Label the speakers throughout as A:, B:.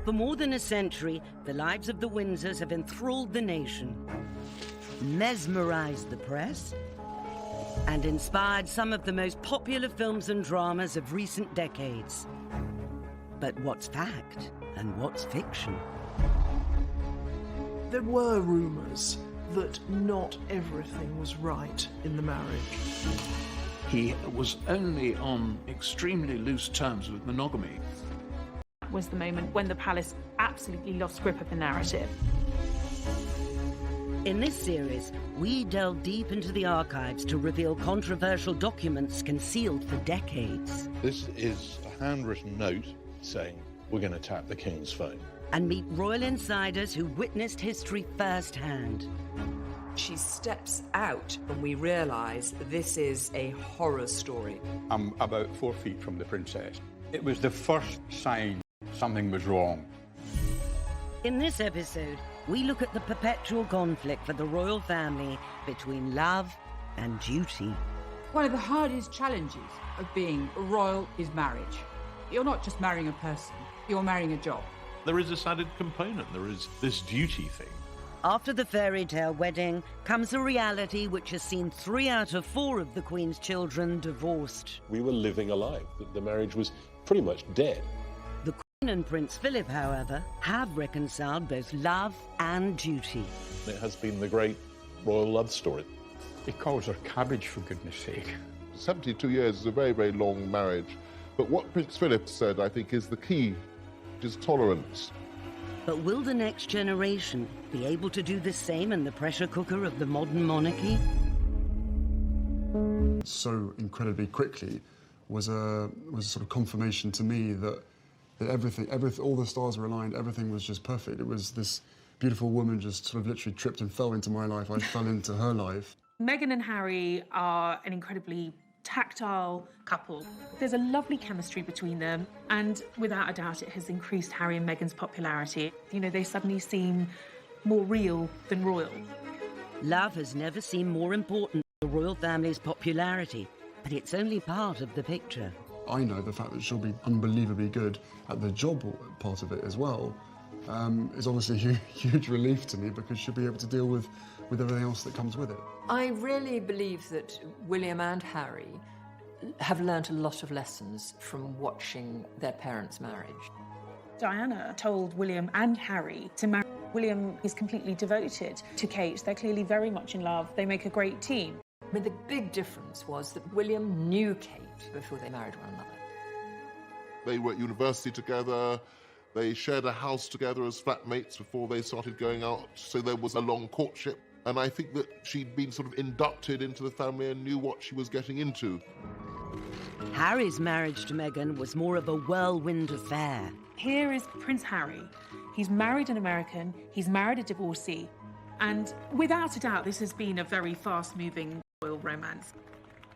A: For more than a century, the lives of the Windsors have enthralled the nation, mesmerized the press, and inspired some of the most popular films and dramas of recent decades. But what's fact and what's fiction?
B: There were rumours that not everything was right in the marriage.
C: He was only on extremely loose terms with monogamy.
D: Was the moment when the palace absolutely lost grip of the narrative.
A: In this series, we delve deep into the archives to reveal controversial documents concealed for decades.
E: This is a handwritten note saying, we're going to tap the King's phone.
A: And meet royal insiders who witnessed history firsthand.
F: She steps out and we realise this is a horror story.
G: I'm about 4 feet from the princess. It was the first sign something was wrong.
A: In this episode, we look at the perpetual conflict for the royal family between love and duty.
H: One of the hardest challenges of being royal is marriage. You're not just marrying a person, you're marrying a job.
I: There is this added component, there is this duty thing.
A: After the fairy tale wedding comes a reality which has seen 3 out of 4 of the Queen's children divorced.
E: We were living a lie. The marriage was pretty much dead.
A: The Queen and Prince Philip, however, have reconciled both love and duty.
E: It has been the great royal love story.
G: He calls her cabbage, for goodness sake.
J: 72 years is a very, very long marriage. But what Prince Philip said, I think, is the key, is tolerance.
A: But will the next generation be able to do the same in the pressure cooker of the modern monarchy?
K: So incredibly quickly was a sort of confirmation to me that everything, all the stars were aligned, everything was just perfect. It was this beautiful woman just sort of literally tripped and fell into my life. I fell into her life.
D: Meghan and Harry are an incredibly tactile couple. There's a lovely chemistry between them, and without a doubt it has increased Harry and Meghan's popularity. You know, they suddenly seem more real than royal.
A: Love has never seemed more important to the royal family's popularity, but it's only part of the picture.
K: I know the fact that she'll be unbelievably good at the job part of it as well is obviously a huge relief to me, because she'll be able to deal with everything else that comes with it.
F: I really believe that William and Harry have learnt a lot of lessons from watching their parents' marriage.
D: Diana told William and Harry to marry. William is completely devoted to Kate. They're clearly very much in love. They make a great team.
F: I mean, the big difference was that William knew Kate before they married one another.
J: They were at university together. They shared a house together as flatmates before they started going out, so there was a long courtship. And I think that she'd been sort of inducted into the family and knew what she was getting into.
A: Harry's marriage to Meghan was more of a whirlwind affair.
D: Here is Prince Harry. He's married an American, he's married a divorcee, and without a doubt this has been a very fast-moving royal romance.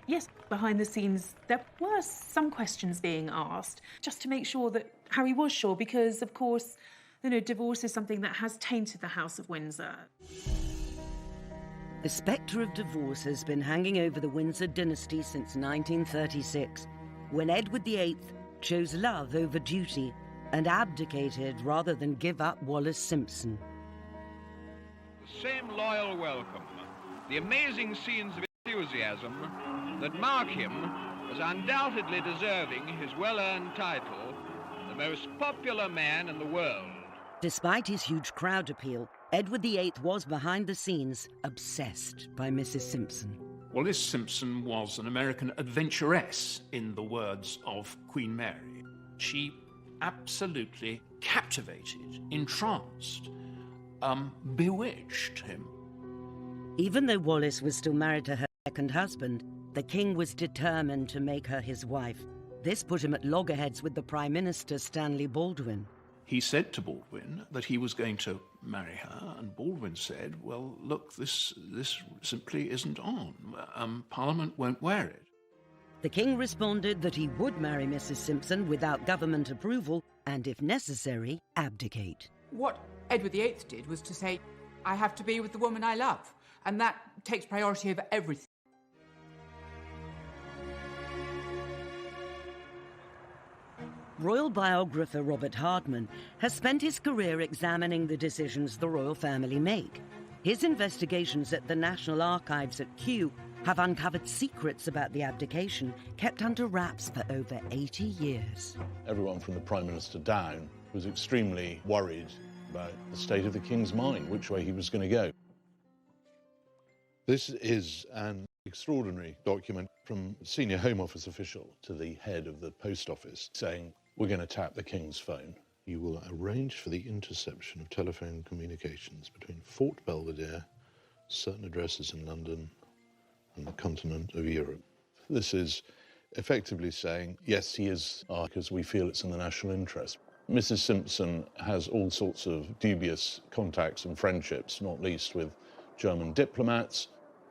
D: Yes, behind the scenes there were some questions being asked, just to make sure that Harry was sure, because of course, you know, divorce is something that has tainted the House of Windsor.
A: The spectre of divorce has been hanging over the Windsor dynasty since 1936, when Edward VIII chose love over duty and abdicated rather than give up Wallis Simpson.
L: The same loyal welcome, the amazing scenes of enthusiasm that mark him as undoubtedly deserving his well-earned title, the most popular man in the world.
A: Despite his huge crowd appeal, Edward VIII was behind the scenes obsessed by Mrs. Simpson.
C: Wallis Simpson was an American adventuress, in the words of Queen Mary. She absolutely captivated, entranced, bewitched him.
A: Even though Wallis was still married to her second husband, the king was determined to make her his wife. This put him at loggerheads with the Prime Minister, Stanley Baldwin.
C: He said to Baldwin that he was going to marry her, and Baldwin said, well, look, this simply isn't on. Parliament won't wear it.
A: The king responded that he would marry Mrs. Simpson without government approval and, if necessary, abdicate.
H: What Edward VIII did was to say, I have to be with the woman I love, and that takes priority over everything.
A: Royal biographer Robert Hardman has spent his career examining the decisions the royal family make. His investigations at the National Archives at Kew have uncovered secrets about the abdication kept under wraps for over 80 years.
E: Everyone from the Prime Minister down was extremely worried about the state of the King's mind, which way he was going to go. This is an extraordinary document from a senior Home Office official to the head of the Post Office saying, we're going to tap the King's phone. You will arrange for the interception of telephone communications between Fort Belvedere, certain addresses in London, and the continent of Europe. This is effectively saying, yes, he is, because we feel it's in the national interest. Mrs. Simpson has all sorts of dubious contacts and friendships, not least with German diplomats.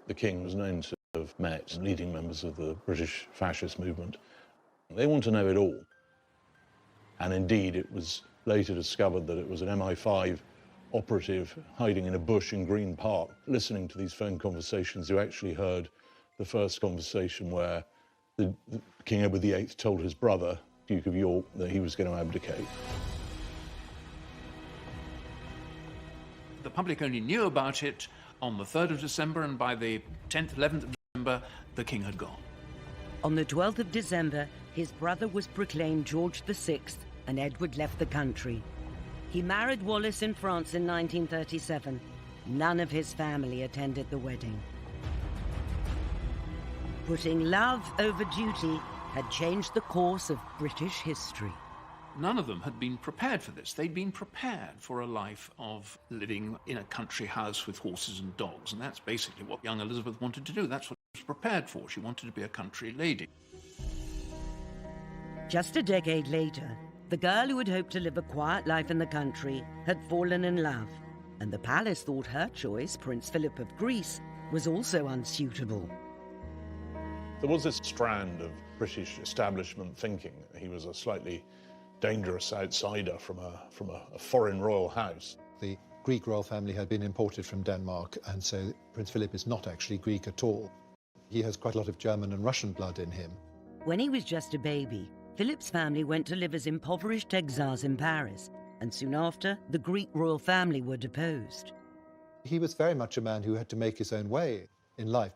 E: The King was known to have met leading members of the British fascist movement. They want to know it all. And indeed, it was later discovered that it was an MI5 operative hiding in a bush in Green Park, listening to these phone conversations, who actually heard the first conversation where the King Edward VIII told his brother, Duke of York, that he was going to abdicate.
C: The public only knew about it on the 3rd of December, and by the 10th, 11th of December, the King had gone.
A: On the 12th of December, his brother was proclaimed George VI, and Edward left the country. He married Wallis in France in 1937. None of his family attended the wedding. Putting love over duty had changed the course of British history.
C: None of them had been prepared for this. They'd been prepared for a life of living in a country house with horses and dogs, and that's basically what young Elizabeth wanted to do. That's what she was prepared for. She wanted to be a country lady.
A: Just a decade later, the girl who had hoped to live a quiet life in the country had fallen in love, and the palace thought her choice, Prince Philip of Greece, was also unsuitable.
E: There was this strand of British establishment thinking that he was a slightly dangerous outsider from a foreign royal house.
M: The Greek royal family had been imported from Denmark, and so Prince Philip is not actually Greek at all. He has quite a lot of German and Russian blood in him.
A: When he was just a baby, Philip's family went to live as impoverished exiles in Paris, and soon after, the Greek royal family were deposed.
M: He was very much a man who had to make his own way in life.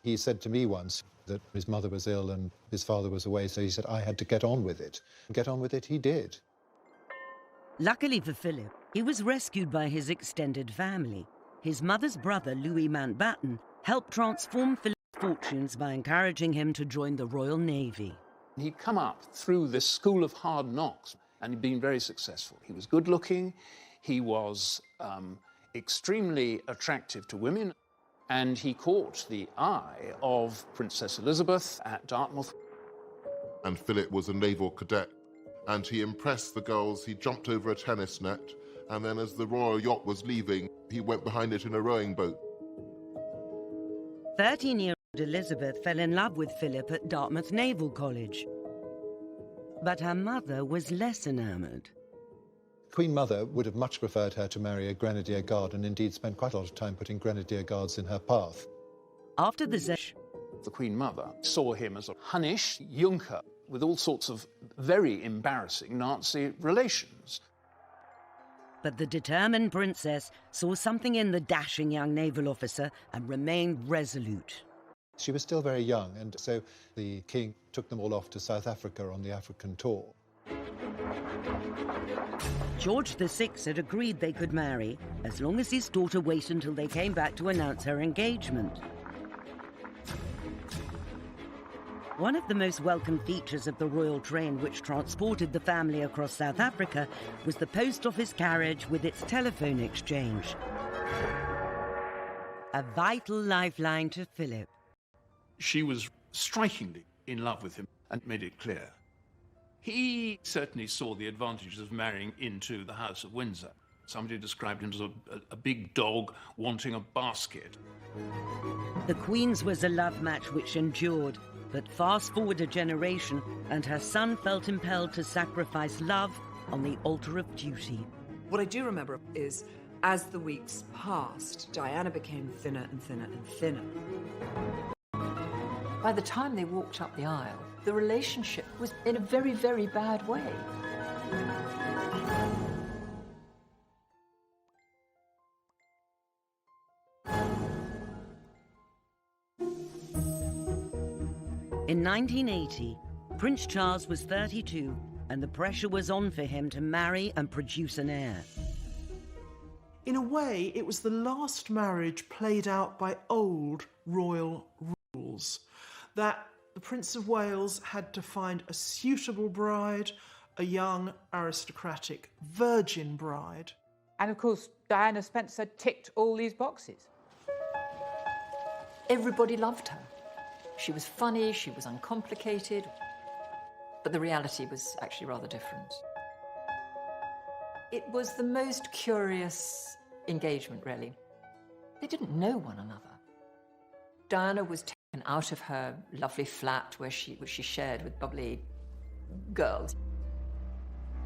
M: He said to me once that his mother was ill and his father was away, so he said, I had to get on with it. And get on with it he did.
A: Luckily for Philip, he was rescued by his extended family. His mother's brother, Louis Mountbatten, helped transform Philip's fortunes by encouraging him to join the Royal Navy.
C: He'd come up through this school of hard knocks, and he'd been very successful. He was good-looking, he was extremely attractive to women, and he caught the eye of Princess Elizabeth at Dartmouth.
J: And Philip was a naval cadet, and he impressed the girls. He jumped over a tennis net, and then as the royal yacht was leaving, he went behind it in a rowing boat.
A: 13-year-old Elizabeth fell in love with Philip at Dartmouth Naval College. But her mother was less enamored.
M: Queen Mother would have much preferred her to marry a Grenadier Guard, and indeed spent quite a lot of time putting Grenadier Guards in her path.
A: After the
C: Queen Mother saw him as a Hunnish Junker with all sorts of very embarrassing Nazi relations.
A: But the determined princess saw something in the dashing young naval officer and remained resolute.
M: She was still very young, and so the king took them all off to South Africa on the African tour.
A: George VI had agreed they could marry as long as his daughter waited until they came back to announce her engagement. One of the most welcome features of the royal train which transported the family across South Africa was the post office carriage with its telephone exchange. A vital lifeline to Philip.
C: She was strikingly in love with him and made it clear. He certainly saw the advantages of marrying into the House of Windsor. Somebody described him as a big dog wanting a basket.
A: The Queen's was a love match which endured, but fast forward a generation and her son felt impelled to sacrifice love on the altar of duty.
N: What I do remember is, as the weeks passed, Diana became thinner and thinner and thinner.
F: By the time they walked up the aisle, the relationship was in a very, very bad way.
A: In 1980, Prince Charles was 32, and the pressure was on for him to marry and produce an heir.
B: In a way, it was the last marriage played out by old royal rules, that the Prince of Wales had to find a suitable bride, a young, aristocratic, virgin bride.
H: And of course, Diana Spencer ticked all these boxes.
F: Everybody loved her. She was funny, she was uncomplicated, but the reality was actually rather different. It was the most curious engagement, really. They didn't know one another. Diana was taken out of her lovely flat which she shared with bubbly girls,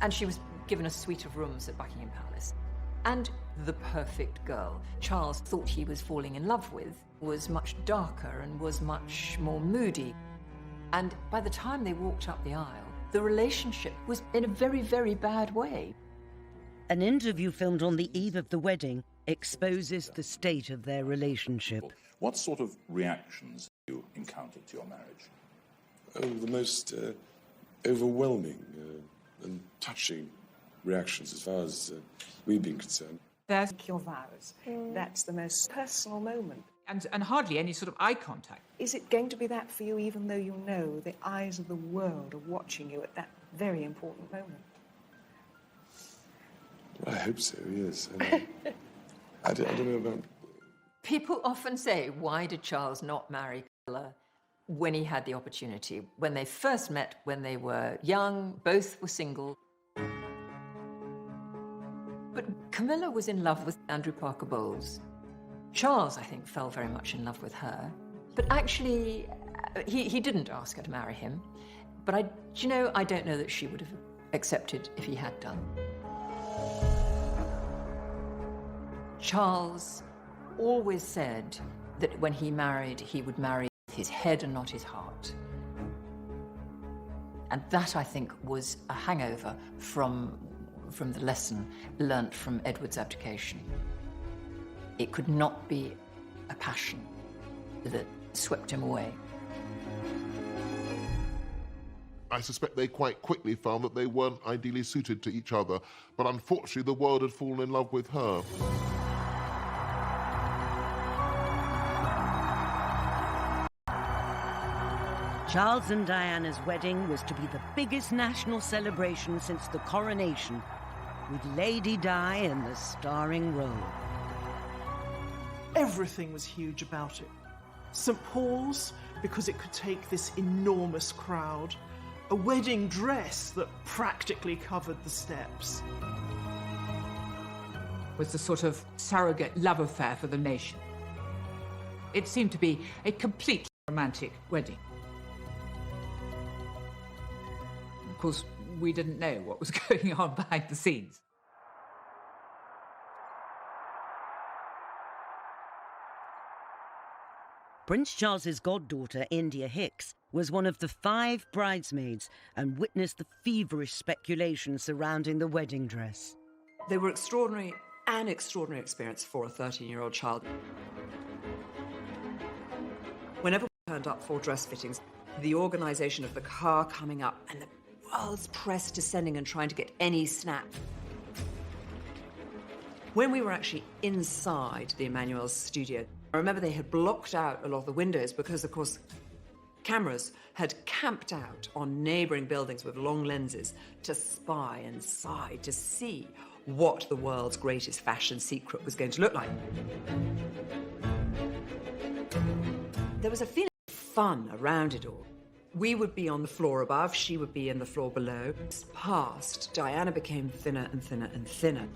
F: and she was given a suite of rooms at Buckingham Palace. And the perfect girl Charles thought he was falling in love with was much darker and was much more moody. And by the time they walked up the aisle, the relationship was in a very, very bad way.
A: An interview filmed on the eve of the wedding exposes the state of their relationship.
O: What sort of reactions have you encountered to your marriage?
P: Oh, the most overwhelming and touching reactions as far as we've been concerned.
H: There's
Q: your vows. That's the most personal moment.
H: And hardly any sort of eye contact.
Q: Is it going to be that for you, even though you know the eyes of the world are watching you at that very important moment?
P: Well, I hope so, yes. I don't know about...
F: People often say, why did Charles not marry Camilla when he had the opportunity? When they first met, when they were young, both were single. But Camilla was in love with Andrew Parker Bowles. Charles, I think, fell very much in love with her. But actually, he didn't ask her to marry him. But I don't know that she would have accepted if he had done. Charles always said that when he married, he would marry with his head and not his heart. And that, I think, was a hangover from the lesson learnt from Edward's abdication. It could not be a passion that swept him away.
J: I suspect they quite quickly found that they weren't ideally suited to each other, but unfortunately the world had fallen in love with her.
A: Charles and Diana's wedding was to be the biggest national celebration since the coronation, with Lady Di in the starring role.
B: Everything was huge about it. St. Paul's, because it could take this enormous crowd. A wedding dress that practically covered the steps.
H: Was the sort of surrogate love affair for the nation. It seemed to be a completely romantic wedding. Of course, we didn't know what was going on behind the scenes.
A: Prince Charles's goddaughter, India Hicks, was one of the 5 bridesmaids and witnessed the feverish speculation surrounding the wedding dress.
N: They were extraordinary, an extraordinary experience for a 13-year-old child. Whenever we turned up for dress fittings, the organisation of the car coming up and the world's press descending and trying to get any snap. When we were actually inside the Emmanuel's studio, I remember they had blocked out a lot of the windows because, of course, cameras had camped out on neighbouring buildings with long lenses to spy and sigh to see what the world's greatest fashion secret was going to look like. There was a feeling of fun around it all. We would be on the floor above, she would be in the floor below. Past, Diana became thinner and thinner and thinner.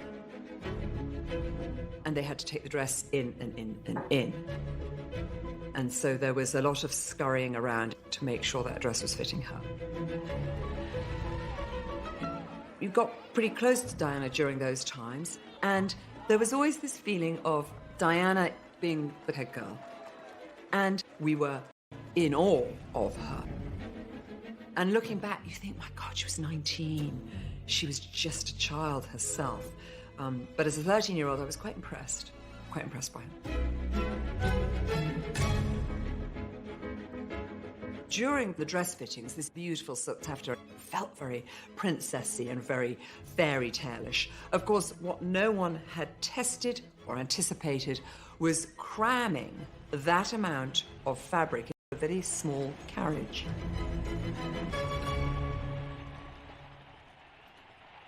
N: And they had to take the dress in and in and in. And so there was a lot of scurrying around to make sure that dress was fitting her. You got pretty close to Diana during those times, and there was always this feeling of Diana being the head girl. And we were in awe of her. And looking back, you think, my God, she was 19. She was just a child herself. But as a 13-year-old, I was quite impressed by her. During the dress fittings, this beautiful silk taffeta felt very princessy and very fairy tale-ish. Of course, what no one had tested or anticipated was cramming that amount of fabric in a very small carriage.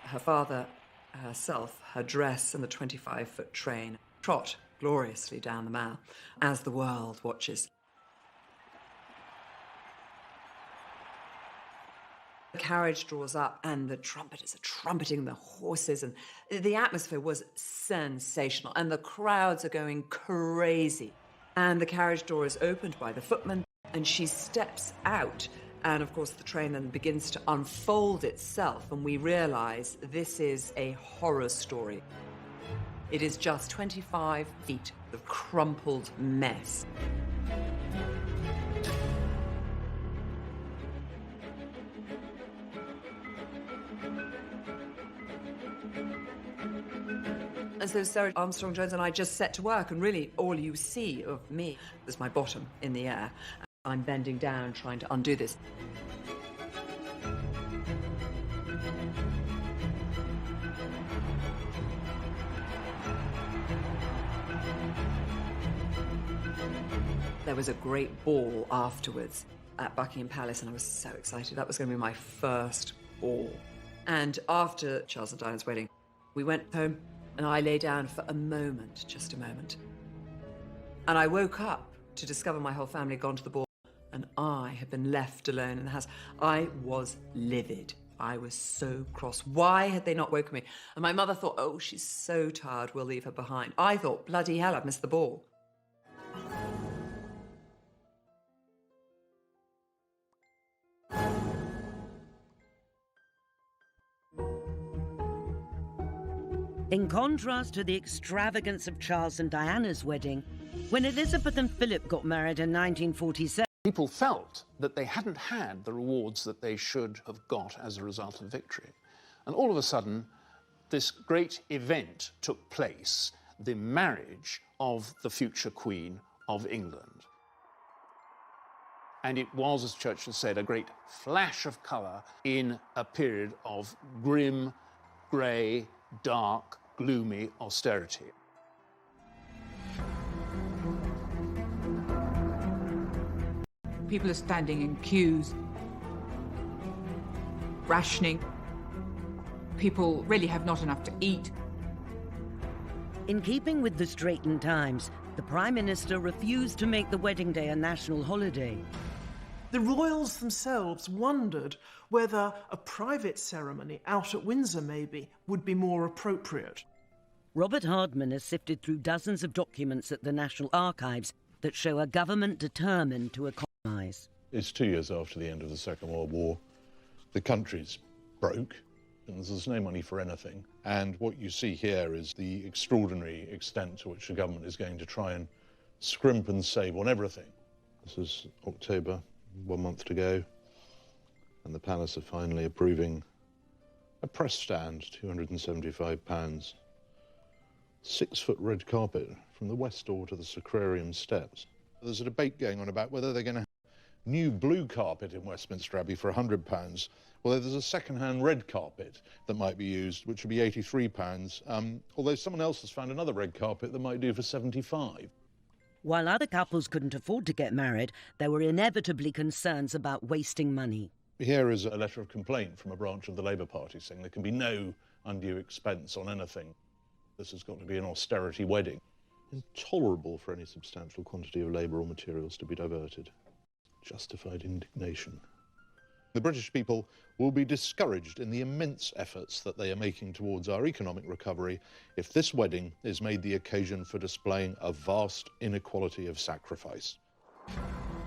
N: Her father, herself, her dress and the 25-foot train trot gloriously down the Mall as the world watches. The carriage draws up and the trumpeters are trumpeting the horses, and the atmosphere was sensational and the crowds are going crazy. And the carriage door is opened by the footman and she steps out, and of course the train then begins to unfold itself and we realise this is a horror story. It is just 25 feet of crumpled mess. And so Sarah Armstrong-Jones and I just set to work, and really all you see of me is my bottom in the air. I'm bending down trying to undo this. There was a great ball afterwards at Buckingham Palace, and I was so excited. That was going to be my first ball. And after Charles and Diana's wedding, we went home, and I lay down for a moment, just a moment. And I woke up to discover my whole family had gone to the ball, and I had been left alone in the house. I was livid. I was so cross. Why had they not woken me? And my mother thought, oh, she's so tired, we'll leave her behind. I thought, bloody hell, I've missed the ball.
A: In contrast to the extravagance of Charles and Diana's wedding, when Elizabeth and Philip got married in 1947,
C: people felt that they hadn't had the rewards that they should have got as a result of victory. And all of a sudden, this great event took place, the marriage of the future Queen of England. And it was, as Churchill said, a great flash of colour in a period of grim, grey, dark, gloomy austerity.
H: People are standing in queues, rationing. People really have not enough to eat.
A: in keeping with the straitened times, the Prime Minister refused to make the wedding day a national holiday.
B: The royals themselves wondered whether a private ceremony out at Windsor, maybe, would be more appropriate.
A: Robert Hardman has sifted through dozens of documents at the National Archives that show a government determined to economise.
E: It's 2 years after the end of the Second World War. The country's broke, and there's no money for anything. And what you see here is the extraordinary extent to which the government is going to try and scrimp and save on everything. This is October, 1 month to go, and the Palace are finally approving a press stand, £275, 6-foot red carpet from the west door to the Sacrarium steps. There's a debate going on about whether they're going to have new blue carpet in Westminster Abbey for £100. Well, there's a second-hand red carpet that might be used, which would be £83, although someone else has found another red carpet that might do for £75.
A: While other couples couldn't afford to get married, there were inevitably concerns about wasting money.
E: Here is a letter of complaint from a branch of the Labour Party saying there can be no undue expense on anything. This has got to be an austerity wedding. Intolerable for any substantial quantity of labour or materials to be diverted. Justified indignation. The British people will be discouraged in the immense efforts that they are making towards our economic recovery if this wedding is made the occasion for displaying a vast inequality of sacrifice.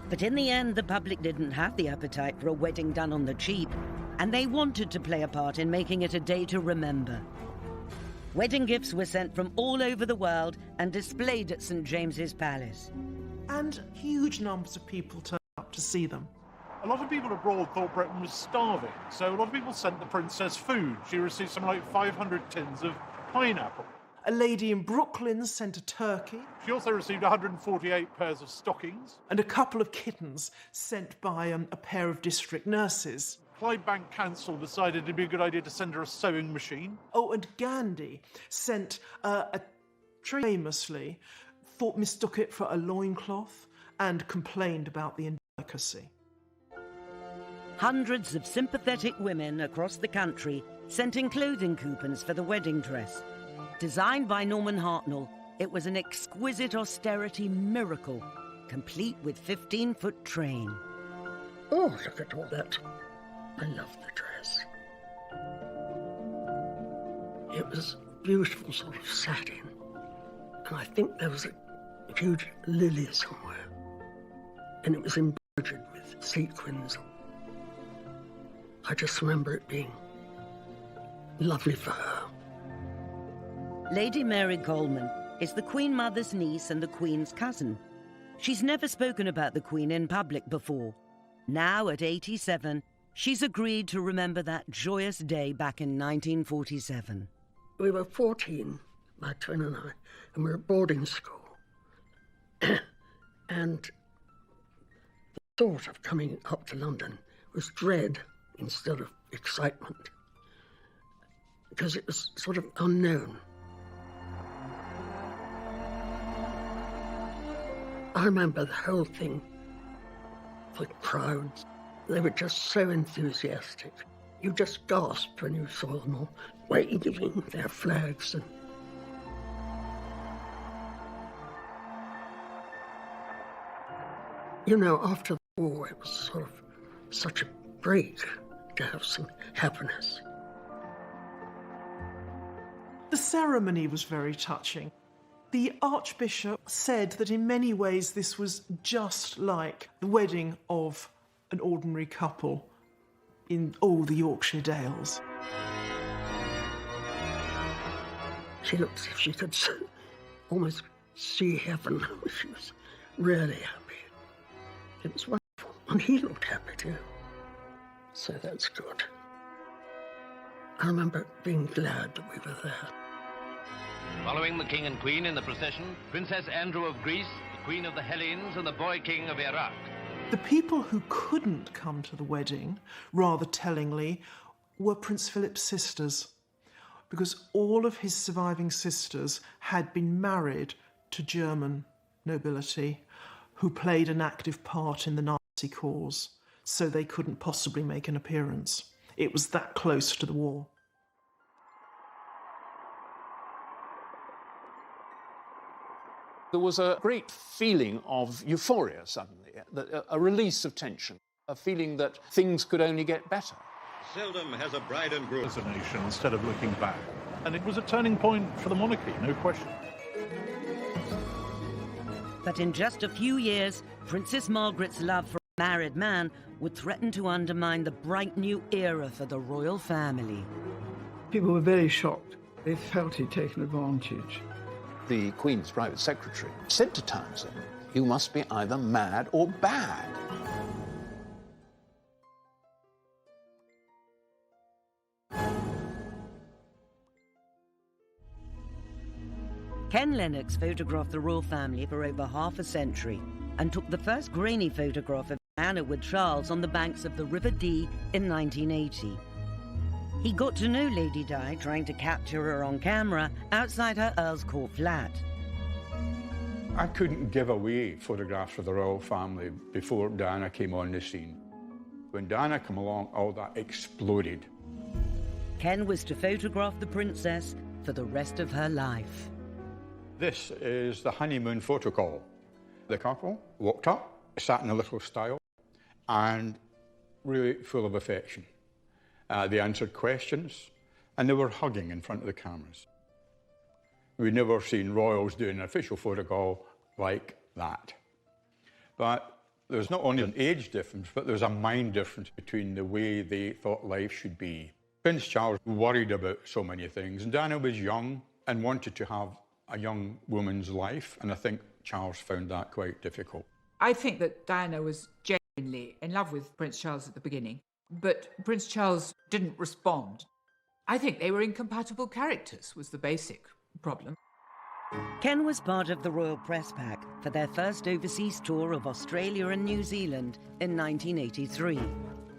A: But in the end, the public didn't have the appetite for a wedding done on the cheap, and they wanted to play a part in making it a day to remember. Wedding gifts were sent from all over the world and displayed at St James's Palace.
B: And huge numbers of people turned up to see them.
I: A lot of people abroad thought Britain was starving, so a lot of people sent the princess food. She received something like 500 tins of pineapple.
B: A lady in Brooklyn sent a turkey.
I: She also received 148 pairs of stockings.
B: And a couple of kittens sent by a pair of district nurses.
I: Clydebank Council decided it'd be a good idea to send her a sewing machine.
B: Oh, and Gandhi sent a tree famously, mistook it for a loincloth and complained about the indelicacy.
A: Hundreds of sympathetic women across the country sent in clothing coupons for the wedding dress. Designed by Norman Hartnell, it was an exquisite austerity miracle, complete with 15-foot train.
R: Oh, look at all that. I love the dress. It was beautiful sort of satin, and I think there was a huge lily somewhere, and it was embroidered with sequins. I just remember it being lovely for her.
A: Lady Mary Coleman is the Queen Mother's niece and the Queen's cousin. She's never spoken about the Queen in public before. Now, at 87, she's agreed to remember that joyous day back in 1947.
R: We were 14, my twin and I, and we were at boarding school. And the thought of coming up to London was dread instead of excitement, because it was sort of unknown. I remember the whole thing, the crowds, they were just so enthusiastic. You just gasped when you saw them all waving their flags. And you know, after the war, it was sort of such a break to have some happiness.
B: The ceremony was very touching. The Archbishop said that in many ways this was just like the wedding of an ordinary couple in all the Yorkshire Dales.
R: She looked as if she could almost see heaven. She was really happy. It was wonderful. And he looked happy too. So that's good. I remember being glad that we were there.
S: Following the King and Queen in the procession, Princess Andrew of Greece, the Queen of the Hellenes, and the Boy King of Iraq.
B: The people who couldn't come to the wedding, rather tellingly, were Prince Philip's sisters, because all of his surviving sisters had been married to German nobility who played an active part in the Nazi cause, so they couldn't possibly make an appearance. It was that close to the war.
C: There was a great feeling of euphoria suddenly, a release of tension, a feeling that things could only get better.
I: Seldom has a bride and groom as a nation instead of looking back. And it was a turning point for the monarchy, no question.
A: But in just a few years, Princess Margaret's love for a married man would threaten to undermine the bright new era for the royal family.
T: People were very shocked. They felt he'd taken advantage.
C: The Queen's private secretary said to Townsend, "You must be either mad or bad."
A: Ken Lennox photographed the royal family for over half a century and took the first grainy photograph of Diana with Charles on the banks of the River Dee in 1980. He got to know Lady Di trying to capture her on camera outside her Earl's Court flat.
G: I couldn't give away photographs of the royal family before Diana came on the scene. When Diana came along, all that exploded.
A: Ken was to photograph the princess for the rest of her life.
G: This is the honeymoon photo call. The couple walked up, sat in a little stile, and really full of affection. They answered questions, and they were hugging in front of the cameras. We'd never seen royals doing an official photo call like that. But there's not only an age difference, but there's a mind difference between the way they thought life should be. Prince Charles worried about so many things, and Diana was young and wanted to have a young woman's life, and I think Charles found that quite difficult.
H: I think that Diana was genuinely in love with Prince Charles at the beginning, but Prince Charles didn't respond. I think they were incompatible characters, was the basic problem.
A: Ken was part of the Royal Press Pack for their first overseas tour of Australia and New Zealand in 1983.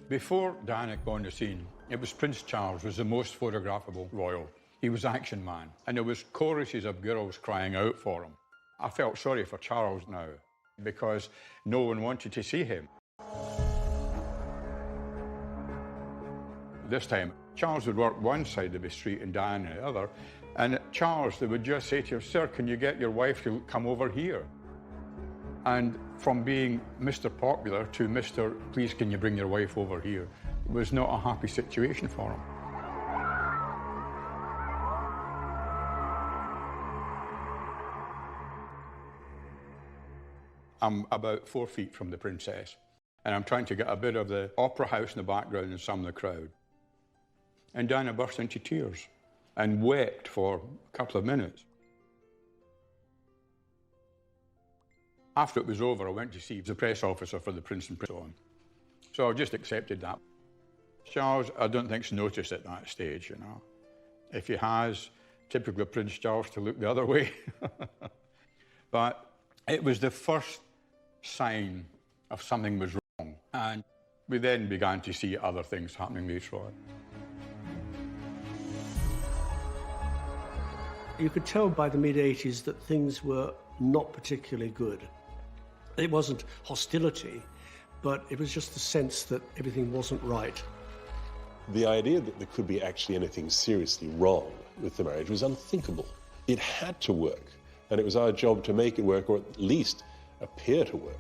G: Before Diana got on the scene, it was Prince Charles was the most photographable royal. He was action man, and there was choruses of girls crying out for him. I felt sorry for Charles now, because no one wanted to see him. This time, Charles would work one side of the street and Diana the other, and Charles, they would just say to her, "Sir, can you get your wife to come over here?" And from being Mr. Popular to Mr. "Please, can you bring your wife over here?" It was not a happy situation for him. I'm about 4 feet from the princess, and I'm trying to get a bit of the opera house in the background and some of the crowd. And Diana burst into tears and wept for a couple of minutes. After it was over, I went to see the press officer for the Prince and so on. So I just accepted that. Charles, I don't think's noticed at that stage, you know. If he has, typically Prince Charles to look the other way. But it was the first sign of something was wrong. And we then began to see other things happening later on.
R: You could tell by the mid-80s that things were not particularly good. It wasn't hostility, but it was just the sense that everything wasn't right.
U: The idea that there could be actually anything seriously wrong with the marriage was unthinkable. It had to work, and it was our job to make it work, or at least appear to work.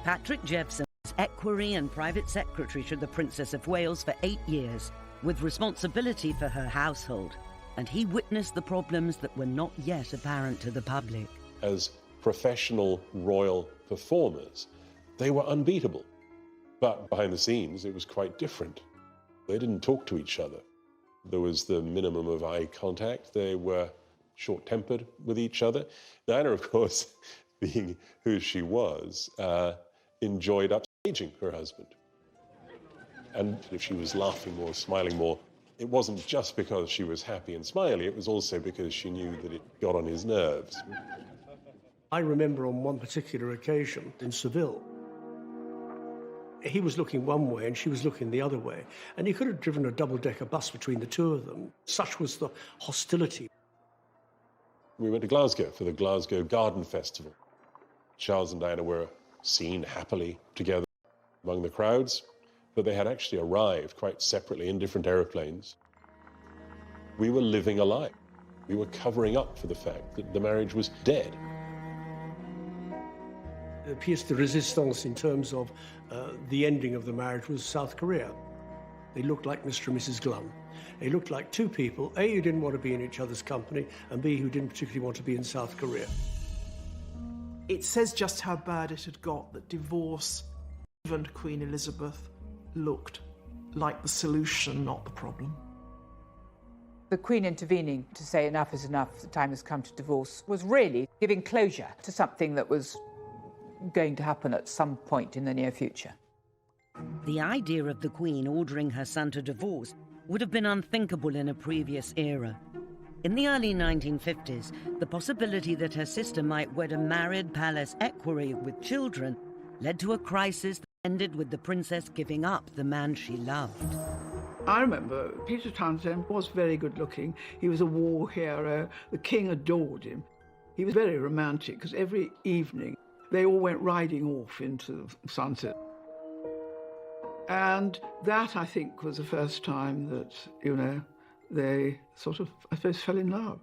A: Patrick Jeffson was equerry and private secretary to the Princess of Wales for 8 years, with responsibility for her household, and he witnessed the problems that were not yet apparent to the public.
U: As professional royal performers, they were unbeatable. But behind the scenes, it was quite different. They didn't talk to each other. There was the minimum of eye contact. They were short-tempered with each other. Diana, of course, being who she was, enjoyed upstaging her husband. And if she was laughing more, smiling more, it wasn't just because she was happy and smiley, it was also because she knew that it got on his nerves.
R: I remember on one particular occasion in Seville, he was looking one way and she was looking the other way, and he could have driven a double-decker bus between the two of them. Such was the hostility.
U: We went to Glasgow for the Glasgow Garden Festival. Charles and Diana were seen happily together among the crowds, but they had actually arrived quite separately in different aeroplanes. We were living a lie. We were covering up for the fact that the marriage was dead.
R: The pièce de résistance in terms of the ending of the marriage was South Korea. They looked like Mr. and Mrs. Glum. They looked like two people, A, who didn't want to be in each other's company, and B, who didn't particularly want to be in South Korea.
B: It says just how bad it had got that divorce, even Queen Elizabeth, looked like the solution, not the problem.
H: The Queen intervening to say enough is enough, the time has come to divorce, was really giving closure to something that was going to happen at some point in the near future.
A: The idea of the Queen ordering her son to divorce would have been unthinkable in a previous era. In the early 1950s, the possibility that her sister might wed a married palace equerry with children led to a crisis that ended with the princess giving up the man she loved.
T: I remember Peter Townsend was very good looking. He was a war hero. The king adored him. He was very romantic because every evening they all went riding off into the sunset. And that, I think, was the first time that, you know, they sort of, I suppose, fell in love.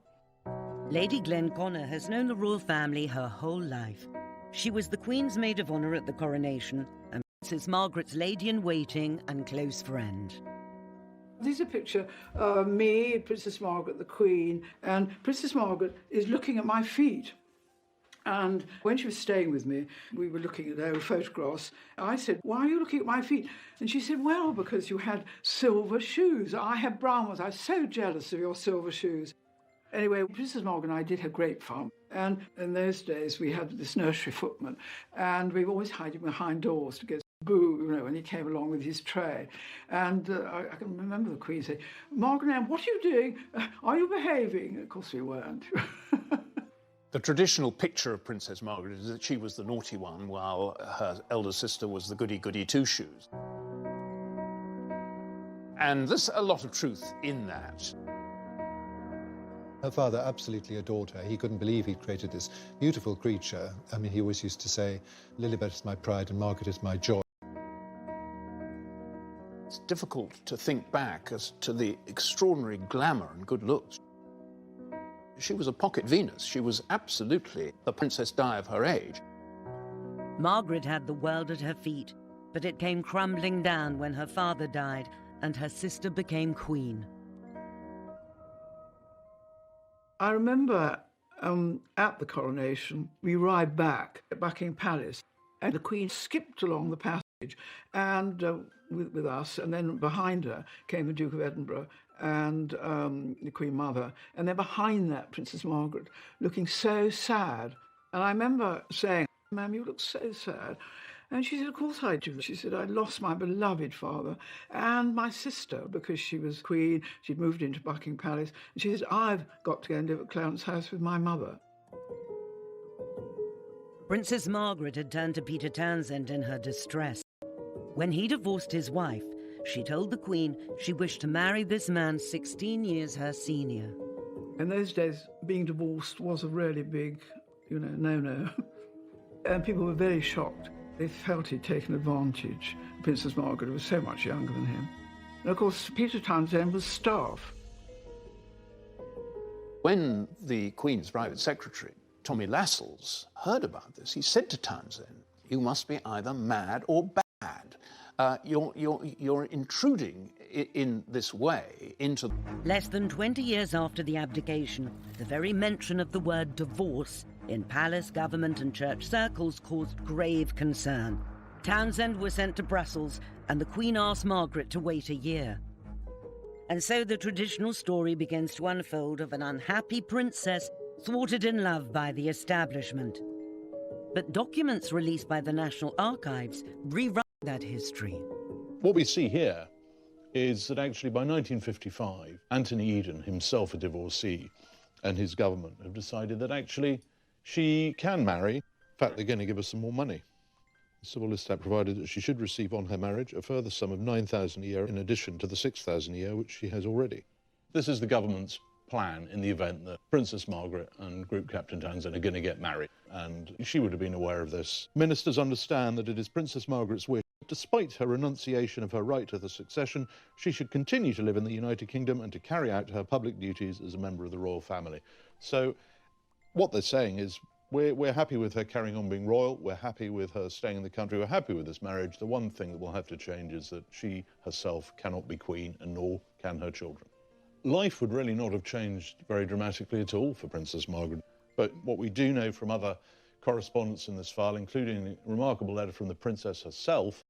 A: Lady Glenconner has known the royal family her whole life. She was the Queen's maid of honour at the coronation and Princess Margaret's lady-in-waiting and close friend.
T: This is a picture of me, Princess Margaret, the Queen, and Princess Margaret is looking at my feet. And when she was staying with me, we were looking at their photographs. I said, "Why are you looking at my feet?" And she said, "Well, because you had silver shoes. I had brown ones. I was so jealous of your silver shoes." Anyway, Princess Margaret and I did have great fun. And in those days, we had this nursery footman, and we were always hiding behind doors to get boo, you know, when he came along with his tray. And I can remember the Queen saying, "Margaret Anne, what are you doing? Are you behaving?" Of course we weren't.
C: The traditional picture of Princess Margaret is that she was the naughty one, while her elder sister was the goody-goody two-shoes. And there's a lot of truth in that.
M: Her father absolutely adored her. He couldn't believe he'd created this beautiful creature. I mean, he always used to say, "Lilibet is my pride and Margaret is my joy."
C: It's difficult to think back as to the extraordinary glamour and good looks. She was a pocket Venus. She was absolutely the Princess Di of her age.
A: Margaret had the world at her feet, but it came crumbling down when her father died and her sister became queen.
T: I remember at the coronation, we arrived back at Buckingham Palace, and the Queen skipped along the passage and with us, and then behind her came the Duke of Edinburgh and the Queen Mother, and then behind that, Princess Margaret, looking so sad. And I remember saying, "Ma'am, you look so sad." And she said, "Of course I do." She said, "I lost my beloved father and my sister because she was queen. She'd moved into Buckingham Palace." And she said, "I've got to go and live at Clarence House with my mother."
A: Princess Margaret had turned to Peter Townsend in her distress. When he divorced his wife, she told the Queen she wished to marry this man 16 years her senior.
T: In those days, being divorced was a really big, no-no. And people were very shocked. They felt he'd taken advantage. Princess Margaret was so much younger than him. And of course, Peter Townsend was staff.
C: When the Queen's private secretary, Tommy Lascelles, heard about this, he said to Townsend, "You must be either mad or bad. You're intruding in this way into..."
A: Less than 20 years after the abdication, the very mention of the word divorce in palace, government and church circles caused grave concern. Townsend was sent to Brussels, and the Queen asked Margaret to wait a year. And so the traditional story begins to unfold of an unhappy princess thwarted in love by the establishment. But documents released by the National Archives rewrite that history.
E: What we see here is that actually by 1955, Anthony Eden, himself a divorcee, and his government have decided that actually she can marry. In fact, they're going to give her some more money. The Civil List Act provided that she should receive on her marriage a further sum of £9,000 a year in addition to the £6,000 a year which she has already. This is the government's plan in the event that Princess Margaret and Group Captain Townsend are going to get married, and she would have been aware of this. Ministers understand that it is Princess Margaret's wish, despite her renunciation of her right to the succession, she should continue to live in the United Kingdom and to carry out her public duties as a member of the royal family. So what they're saying is, we're happy with her carrying on being royal, we're happy with her staying in the country, we're happy with this marriage. The one thing that will have to change is that she herself cannot be queen, and nor can her children. Life would really not have changed very dramatically at all for Princess Margaret. But what we do know from other correspondence in this file, including a remarkable letter from the princess herself,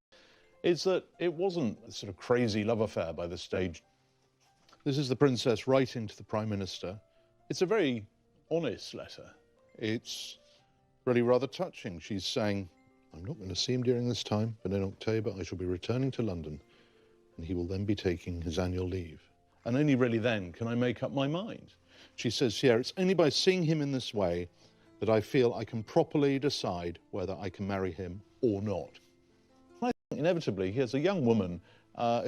E: is that it wasn't a sort of crazy love affair by this stage. This is the princess writing to the Prime Minister. It's a very honest letter. It's really rather touching. She's saying, "I'm not going to see him during this time, but in October I shall be returning to London, and he will then be taking his annual leave. And only really then can I make up my mind." She says here, "It's only by seeing him in this way that I feel I can properly decide whether I can marry him or not." I think inevitably here's a young woman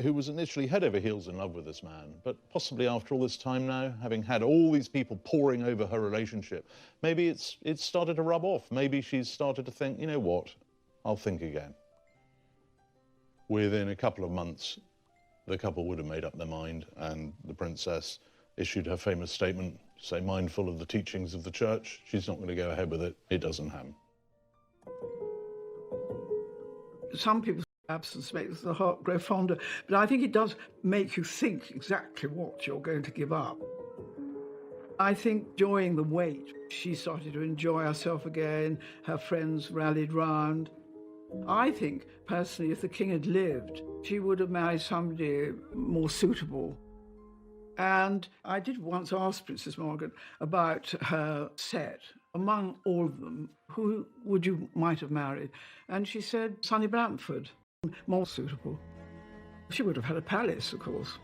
E: who was initially head over heels in love with this man, but possibly after all this time now, having had all these people poring over her relationship, maybe it's started to rub off. Maybe she's started to think, you know what, I'll think again. Within a couple of months, the couple would have made up their mind, and the princess issued her famous statement, say, mindful of the teachings of the church. She's not going to go ahead with it. It doesn't happen.
T: Some people's absence makes the heart grow fonder, but I think it does make you think exactly what you're going to give up. I think during the wait, she started to enjoy herself again, her friends rallied round. I think, personally, if the king had lived, she would have married somebody more suitable. And I did once ask Princess Margaret about her set. Among all of them, who would you might have married? And she said, Sonny Bramford. more suitable. She would have had a palace, of course.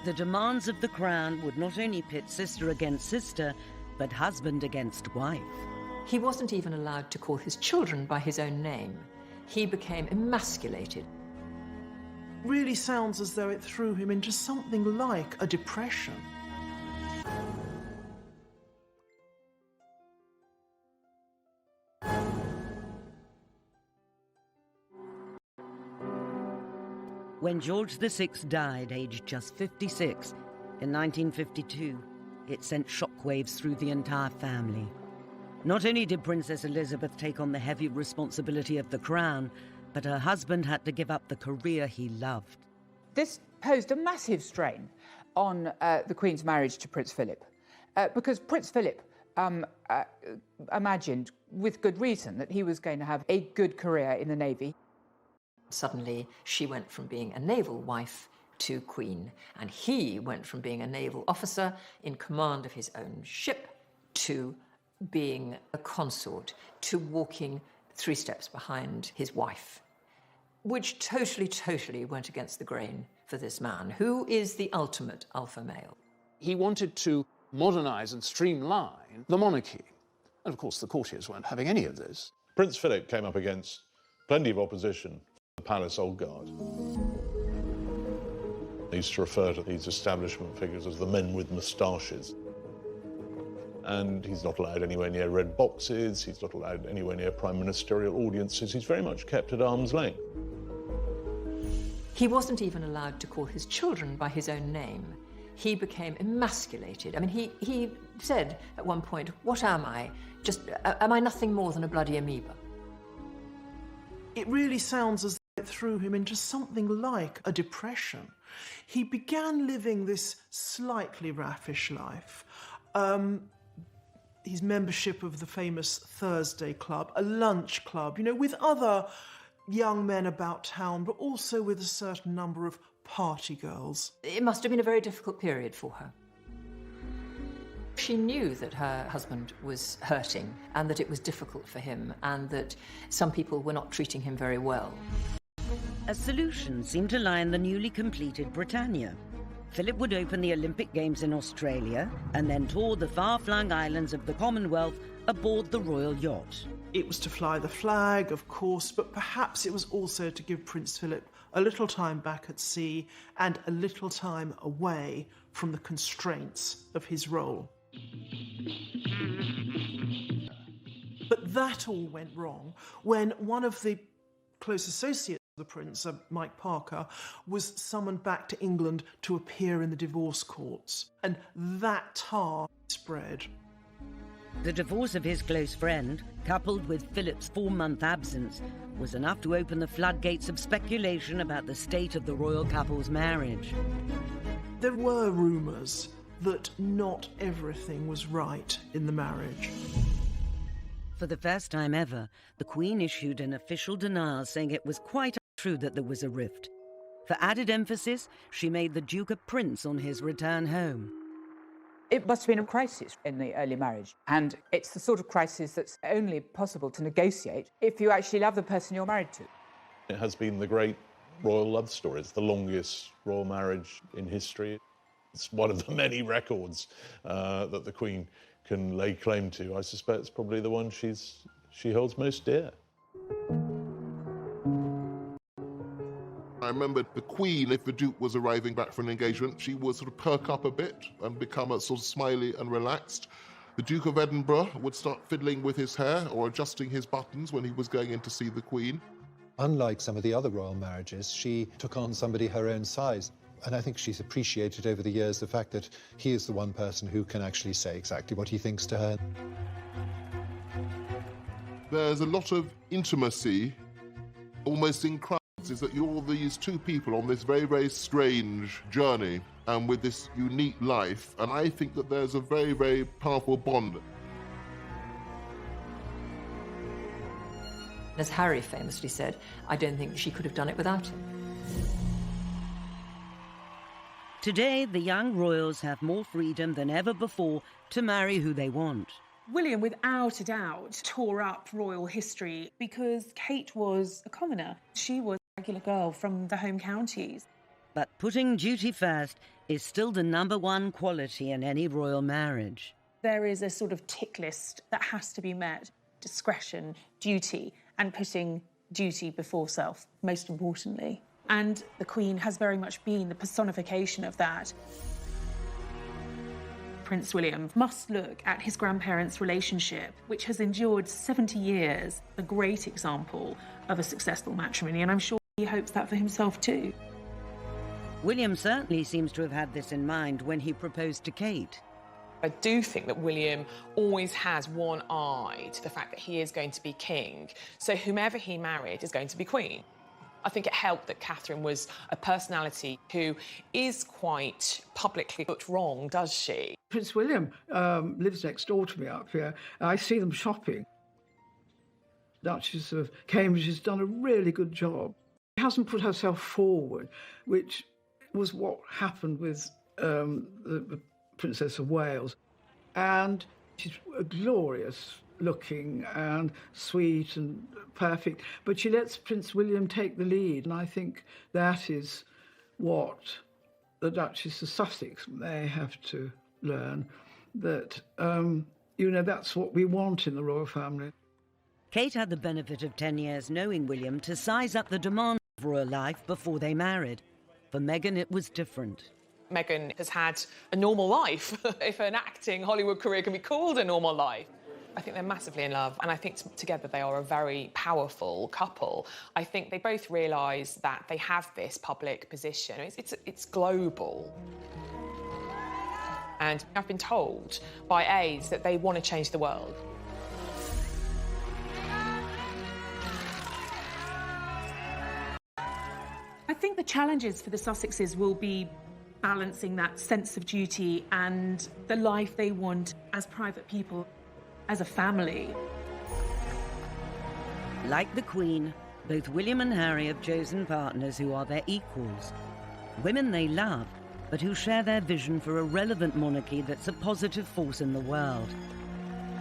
A: The demands of the crown would not only pit sister against sister, but husband against wife.
F: He wasn't even allowed to call his children by his own name. He became emasculated.
B: Really sounds as though it threw him into something like a depression.
A: When George VI died, aged just 56, in 1952, it sent shockwaves through the entire family. Not only did Princess Elizabeth take on the heavy responsibility of the crown, but her husband had to give up the career he loved.
H: This posed a massive strain on the Queen's marriage to Prince Philip, because Prince Philip imagined, with good reason, that he was going to have a good career in the Navy.
F: Suddenly, she went from being a naval wife to queen, and he went from being a naval officer in command of his own ship to being a consort, to walking 3 steps behind his wife, which totally went against the grain for this man, who is the ultimate alpha male.
C: He wanted to modernise and streamline the monarchy. And of course, the courtiers weren't having any of this.
E: Prince Philip came up against plenty of opposition. The palace old guard. They used to refer to these establishment figures as the men with moustaches. And he's not allowed anywhere near red boxes, he's not allowed anywhere near prime ministerial audiences, he's very much kept at arm's length.
F: He wasn't even allowed to call his children by his own name. He became emasculated. I mean, he said at one point, "What am I? Am I nothing more than a bloody amoeba?"
B: It really sounds as though it threw him into something like a depression. He began living this slightly raffish life. His membership of the famous Thursday Club, a lunch club, with other young men about town, but also with a certain number of party girls.
F: It must have been a very difficult period for her. She knew that her husband was hurting and that it was difficult for him and that some people were not treating him very well.
A: A solution seemed to lie in the newly completed Britannia. Philip would open the Olympic Games in Australia and then tour the far-flung islands of the Commonwealth aboard the royal yacht.
B: It was to fly the flag, of course, but perhaps it was also to give Prince Philip a little time back at sea and a little time away from the constraints of his role. But that all went wrong when one of the close associates of the prince, Mike Parker, was summoned back to England to appear in the divorce courts, and that tar spread.
A: The divorce of his close friend, coupled with Philip's 4-month absence, was enough to open the floodgates of speculation about the state of the royal couple's marriage.
B: There were rumours that not everything was right in the marriage.
A: For the first time ever, the Queen issued an official denial saying it was quite untrue that there was a rift. For added emphasis, she made the Duke a prince on his return home.
H: It must have been a crisis in the early marriage, and it's the sort of crisis that's only possible to negotiate if you actually love the person you're married to.
E: It has been the great royal love story. It's the longest royal marriage in history. It's one of the many records that the Queen can lay claim to. I suspect it's probably the one she holds most dear.
J: I remember the Queen, if the Duke was arriving back from an engagement, she would sort of perk up a bit and become a sort of smiley and relaxed. The Duke of Edinburgh would start fiddling with his hair or adjusting his buttons when he was going in to see the Queen.
M: Unlike some of the other royal marriages, she took on somebody her own size. And I think she's appreciated over the years the fact that he is the one person who can actually say exactly what he thinks to her.
J: There's a lot of intimacy, almost in crowds, is that you're these two people on this very, very strange journey and with this unique life. And I think that there's a very, very powerful bond.
F: As Harry famously said, I don't think she could have done it without him.
A: Today, the young royals have more freedom than ever before to marry who they want.
D: William, without a doubt, tore up royal history because Kate was a commoner. She was regular girl from the home counties.
A: But putting duty first is still the #1 quality in any royal marriage.
D: There is a sort of tick list that has to be met. Discretion, duty, and putting duty before self, most importantly. And the Queen has very much been the personification of that. Prince William must look at his grandparents' relationship, which has endured 70 years, a great example of a successful matrimony, and I'm sure he hopes that for himself too.
A: William certainly seems to have had this in mind when he proposed to Kate.
K: I do think that William always has one eye to the fact that he is going to be king, so whomever he married is going to be queen. I think it helped that Catherine was a personality who is quite publicly put wrong, does she?
T: Prince William lives next door to me up here. I see them shopping. Duchess of Cambridge has done a really good job. She hasn't put herself forward, which was what happened with the Princess of Wales. And she's glorious looking and sweet and perfect, but she lets Prince William take the lead, and I think that is what the Duchess of Sussex may have to learn, that, that's what we want in the royal family.
A: Kate had the benefit of 10 years knowing William to size up the demands of royal life before they married. For Meghan, it was different.
K: Meghan has had a normal life, if an acting Hollywood career can be called a normal life. I think they're massively in love, and I think together they are a very powerful couple. I think they both realise that they have this public position. It's global. And I've been told by aides that they want to change the world.
D: I think the challenges for the Sussexes will be balancing that sense of duty and the life they want as private people, as a family.
A: Like the Queen, both William and Harry have chosen partners who are their equals. Women they love, but who share their vision for a relevant monarchy that's a positive force in the world.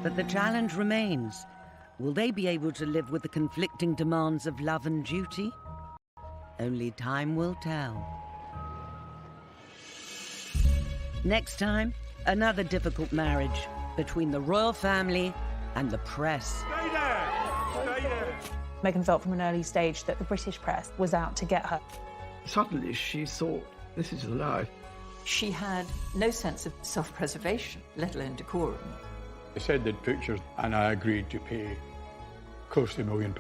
A: But the challenge remains. Will they be able to live with the conflicting demands of love and duty? Only time will tell. Next time, another difficult marriage between the royal family and the press.
I: Stay there! Stay there!
D: Meghan felt from an early stage that the British press was out to get her.
T: Suddenly she thought, this is a lie.
F: She had no sense of self-preservation, let alone decorum.
G: They said they'd pictures, and I agreed to pay close to £1 million.